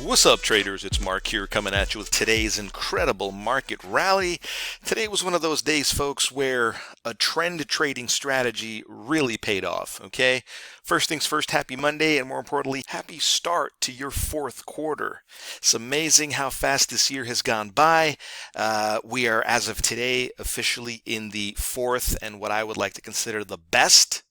What's up, traders? It's Mark here coming at you with today's incredible market rally. Today was one of those days, folks, where a trend trading strategy really paid off, okay? First things first, happy Monday, and more importantly, happy start to your fourth quarter. It's amazing how fast this year has gone by. We are, as of today, officially in the fourth and what I would like to consider the best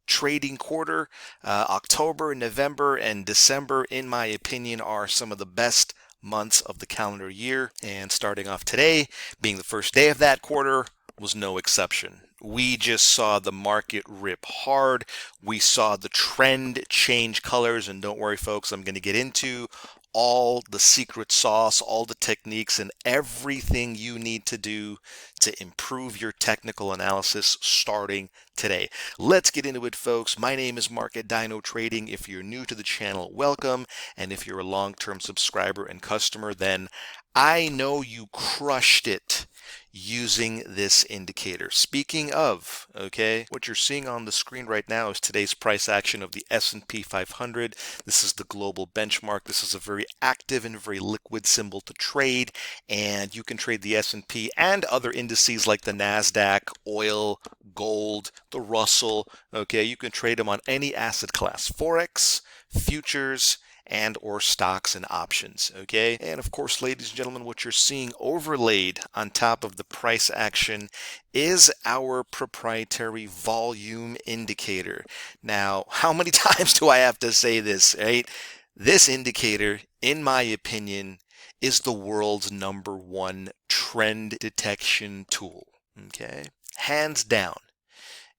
trading quarter. October, November, and December, in my opinion, are some of the best months of the calendar year. And starting off today, being the first day of that quarter, was no exception. We just saw the market rip hard. We saw the trend change colors. And don't worry, folks, I'm going to get into all the secret sauce, all the techniques, and everything you need to do to improve your technical analysis starting today. Let's get into it, folks. My name is Mark at Dino Trading. If you're new to the channel, welcome. And if you're a long-term subscriber and customer, then I know you crushed it using this indicator. Speaking of, okay, what you're seeing on the screen right now is today's price action of the S&P 500. This is the global benchmark. This is a very active and very liquid symbol to trade, and you can trade the S&P and other indices like the NASDAQ, oil, gold, the Russell. Okay, you can trade them on any asset class: Forex, futures, and or stocks and options. Okay, and of course, ladies and gentlemen, what you're seeing overlaid on top of the price action is our proprietary volume indicator. Now, how many times do I have to say this, right? This indicator, in my opinion, is the world's #1 trend detection tool. Okay, hands down.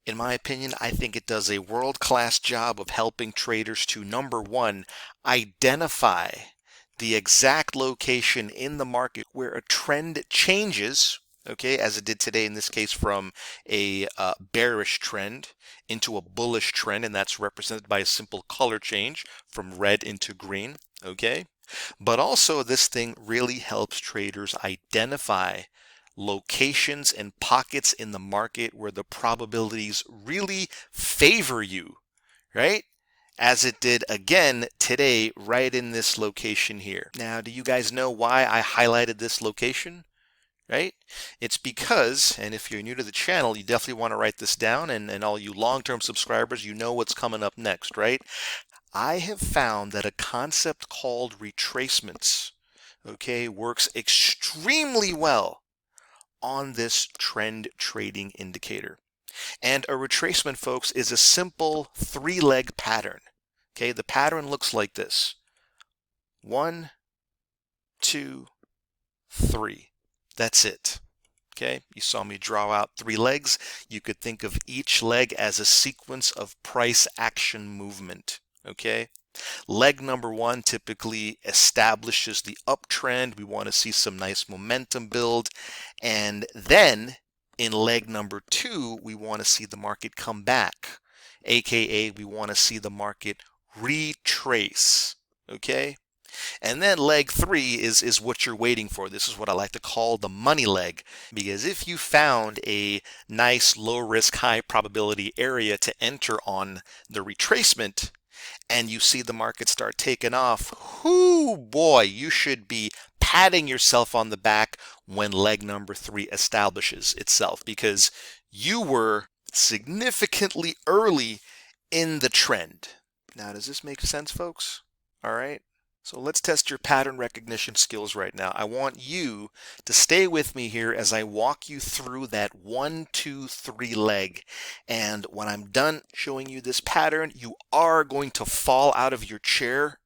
In my opinion, I think it does a world-class job of helping traders to, #1, identify the exact location in the market where a trend changes, okay, as it did today in this case from a bearish trend into a bullish trend, and that's represented by a simple color change from red into green, okay? But also this thing really helps traders identify locations and pockets in the market where the probabilities really favor you, right? As it did again today, right in this location here. Now, do you guys know why I highlighted this location? Right? It's because, and if you're new to the channel, you definitely want to write this down, and all you long-term subscribers, you know what's coming up next, right? I have found that a concept called retracements, okay, works extremely well on this trend trading indicator. And a retracement, folks, is a simple 3-leg pattern. Okay, the pattern looks like this: 1, 2, 3. That's it. Okay, you saw me draw out 3 legs. You could think of each leg as a sequence of price action movement. Okay, leg #1 typically establishes the uptrend. We want to see some nice momentum build. And then in leg #2, we want to see the market come back, aka we want to see the market retrace. Okay? And then leg 3 is what you're waiting for. This is what I like to call the money leg, because if you found a nice low risk, high probability area to enter on the retracement, and you see the market start taking off, whoo boy, you should be patting yourself on the back when leg #3 establishes itself, because you were significantly early in the trend. Now, does this make sense, folks? All right. So let's test your pattern recognition skills right now. I want you to stay with me here as I walk you through that 1, 2, 3 leg. And when I'm done showing you this pattern, you are going to fall out of your chair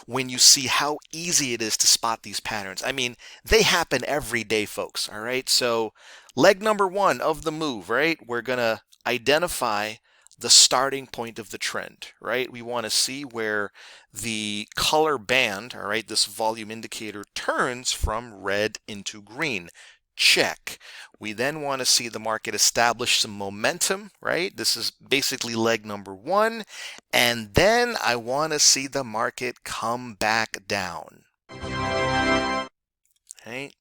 when you see how easy it is to spot these patterns. I mean, they happen every day, folks. All right. So leg #1 of the move, right? We're going to identify the starting point of the trend, right? We want to see where the color band, all right, this volume indicator turns from red into green. Check. We then want to see the market establish some momentum, right? This is basically leg #1. And then I want to see the market come back down. Right?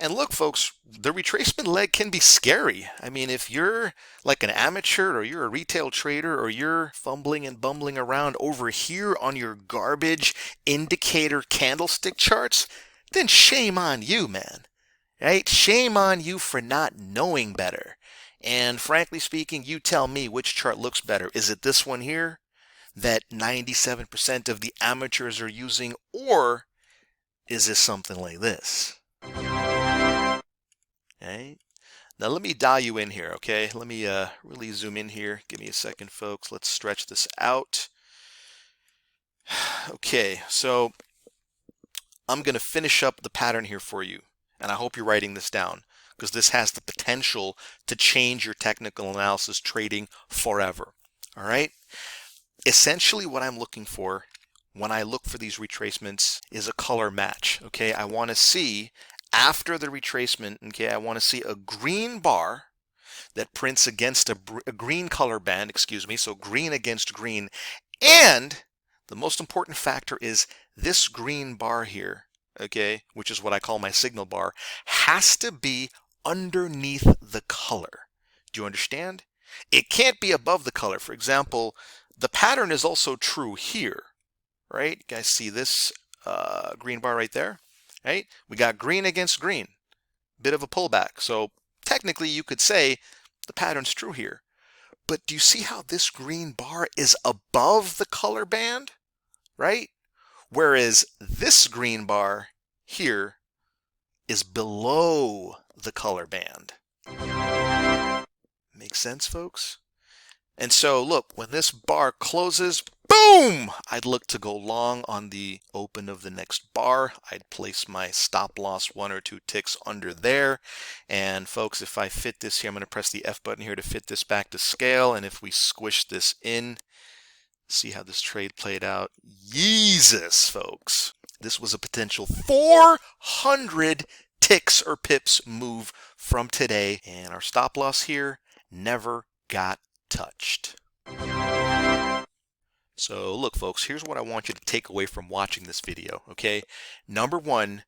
And look, folks, the retracement leg can be scary. I mean, if you're like an amateur or you're a retail trader or you're fumbling and bumbling around over here on your garbage indicator candlestick charts, then shame on you, man. Right? Shame on you for not knowing better. And frankly speaking, you tell me which chart looks better. Is it this one here that 97% of the amateurs are using, or is this something like this? Okay. Now let me dial you in here, okay? Let me really zoom in here. Give me a second, folks. Let's stretch this out. Okay, so I'm going to finish up the pattern here for you, and I hope you're writing this down because this has the potential to change your technical analysis trading forever. All right? Essentially what I'm looking for when I look for these retracements is a color match, okay? I want to see after the retracement, okay, I want to see a green bar that prints against a green color band, excuse me, so green against green. And the most important factor is this green bar here, okay, which is what I call my signal bar, has to be underneath the color. Do you understand? It can't be above the color. For example, the pattern is also true here, right? You guys see this green bar right there, right? We got green against green, bit of a pullback. So technically you could say the pattern's true here. But do you see how this green bar is above the color band, right? Whereas this green bar here is below the color band. Makes sense, folks? And so look, when this bar closes, boom, I'd look to go long on the open of the next bar. I'd place my stop loss 1 or 2 ticks under there. And folks, if I fit this here, I'm going to press the F button here to fit this back to scale. And if we squish this in, see how this trade played out. Jesus, folks. This was a potential 400 ticks or pips move from today. And our stop loss here never got touched. So look, folks, here's what I want you to take away from watching this video, okay? Number one,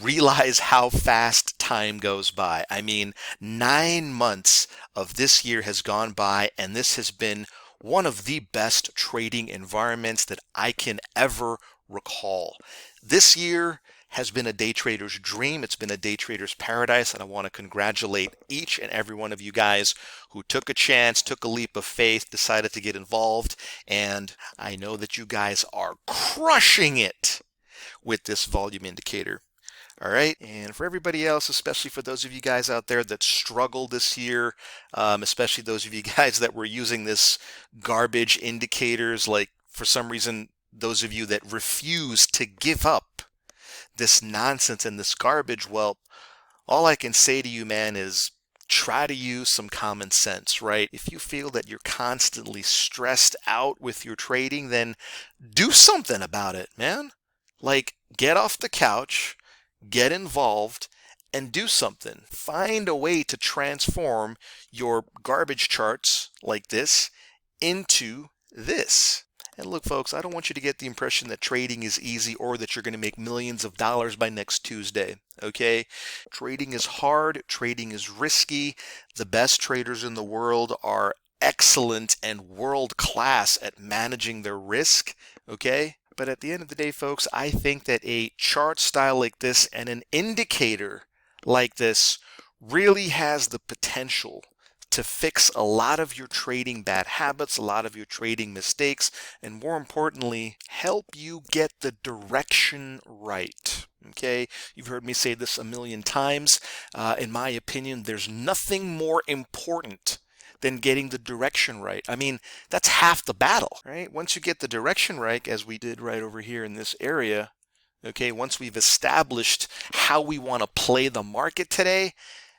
realize how fast time goes by. I mean, 9 months of this year has gone by, and this has been one of the best trading environments that I can ever recall. This year has been a day trader's dream. It's been a day trader's paradise, and I want to congratulate each and every one of you guys who took a chance, took a leap of faith, decided to get involved, and I know that you guys are crushing it with this volume indicator. All right, and for everybody else, especially for those of you guys out there that struggled this year, especially those of you guys that were using this garbage indicators, like for some reason, those of you that refuse to give up this nonsense and this garbage, well, all I can say to you, man, is try to use some common sense, right? If you feel that you're constantly stressed out with your trading, then do something about it, man. Like, get off the couch, get involved, and do something. Find a way to transform your garbage charts like this into this. And look, folks, I don't want you to get the impression that trading is easy or that you're going to make millions of dollars by next Tuesday, okay? Trading is hard. Trading is risky. The best traders in the world are excellent and world-class at managing their risk, okay? But at the end of the day, folks, I think that a chart style like this and an indicator like this really has the potential to fix a lot of your trading bad habits, a lot of your trading mistakes, and more importantly, help you get the direction right. Okay, you've heard me say this a million times. In my opinion, there's nothing more important than getting the direction right. I mean, that's half the battle, right? Once you get the direction right, as we did right over here in this area, okay, once we've established how we want to play the market today,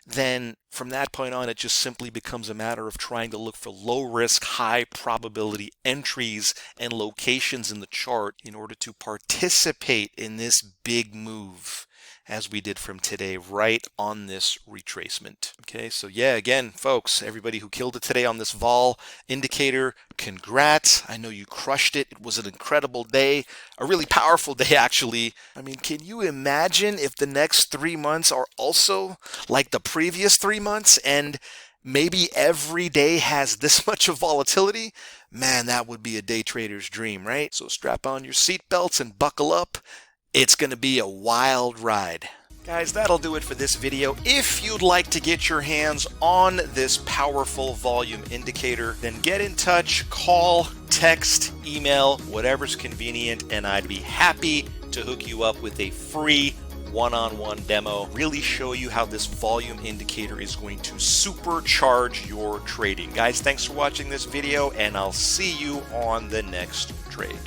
then from that point on, it just simply becomes a matter of trying to look for low risk, high probability entries and locations in the chart in order to participate in this big move. as we did from today, right on this retracement. Okay, so yeah, again, folks, everybody who killed it today on this vol indicator, congrats. I know you crushed it. It was an incredible day, a really powerful day, actually. I mean, can you imagine if the next 3 months are also like the previous 3 months and maybe every day has this much of volatility? Man, that would be a day trader's dream, right? So strap on your seatbelts and buckle up. It's going to be a wild ride. Guys, that'll do it for this video. If you'd like to get your hands on this powerful volume indicator, then get in touch, call, text, email, whatever's convenient, and I'd be happy to hook you up with a free one-on-one demo, really show you how this volume indicator is going to supercharge your trading. Guys, thanks for watching this video, and I'll see you on the next trade.